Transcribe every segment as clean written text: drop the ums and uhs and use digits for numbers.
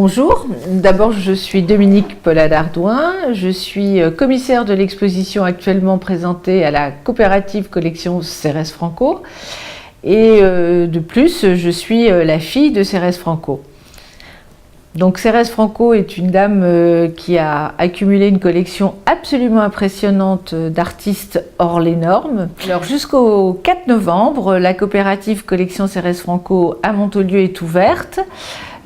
Bonjour, d'abord je suis Dominique Pollard-Ardouin, je suis commissaire de l'exposition actuellement présentée à la coopérative collection Cérès Franco et de plus je suis la fille de Cérès Franco. Donc Cérès Franco est une dame qui a accumulé une collection absolument impressionnante d'artistes hors les normes. Alors jusqu'au 4 novembre, la coopérative collection Cérès Franco à Montaulieu est ouverte.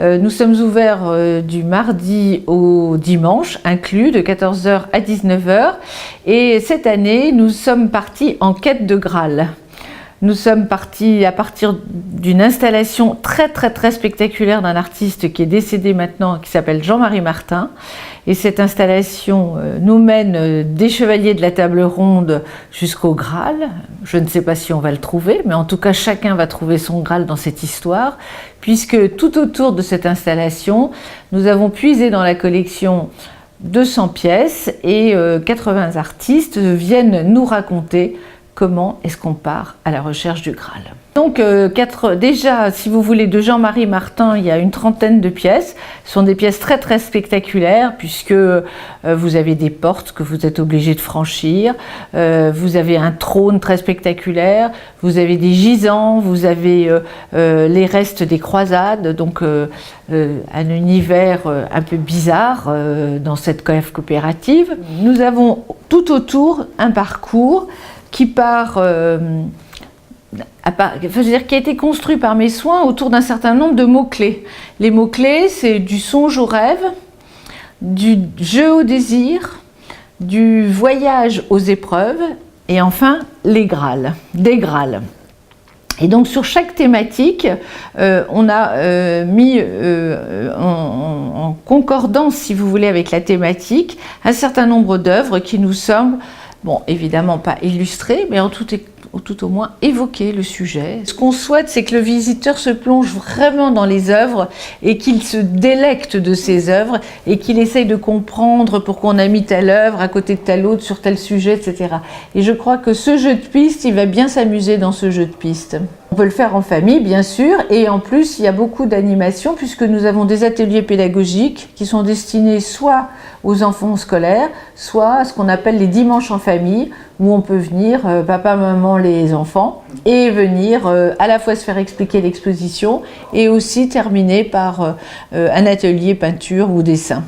Nous sommes ouverts du mardi au dimanche, inclus, de 14h à 19h. Et cette année, nous sommes partis en quête de Graal. Nous sommes partis à partir d'une installation très spectaculaire d'un artiste qui est décédé maintenant, qui s'appelle Jean-Marie Martin. Et cette installation nous mène des chevaliers de la table ronde jusqu'au Graal. Je ne sais pas si on va le trouver, mais en tout cas chacun va trouver son Graal dans cette histoire, puisque tout autour de cette installation, nous avons puisé dans la collection 200 pièces et 80 artistes viennent nous raconter comment est-ce qu'on part à la recherche du Graal. Donc déjà, si vous voulez, de Jean-Marie Martin, il y a une trentaine de pièces. Ce sont des pièces très spectaculaires puisque vous avez des portes que vous êtes obligé de franchir, vous avez un trône très spectaculaire, vous avez des gisants, vous avez les restes des croisades, donc un univers un peu bizarre dans cette coopérative. Nous avons tout autour un parcours qui part, qui a été construit par mes soins autour d'un certain nombre de mots-clés. Les mots-clés, c'est du songe au rêve, du jeu au désir, du voyage aux épreuves, et enfin les Graals, des Graals. Et donc sur chaque thématique, on a mis en concordance, si vous voulez, avec la thématique, un certain nombre d'œuvres qui nous semblent, bon, évidemment pas illustrées, mais tout au moins évoquer le sujet. Ce qu'on souhaite, c'est que le visiteur se plonge vraiment dans les œuvres et qu'il se délecte de ces œuvres et qu'il essaye de comprendre pourquoi on a mis telle œuvre à côté de telle autre sur tel sujet, etc. Et je crois que ce jeu de piste, il va bien s'amuser dans ce jeu de piste. On peut le faire en famille, bien sûr, et en plus, il y a beaucoup d'animations puisque nous avons des ateliers pédagogiques qui sont destinés soit aux enfants scolaires, soit à ce qu'on appelle les dimanches en famille, où on peut venir, papa, maman, les enfants, et venir à la fois se faire expliquer l'exposition et aussi terminer par un atelier peinture ou dessin.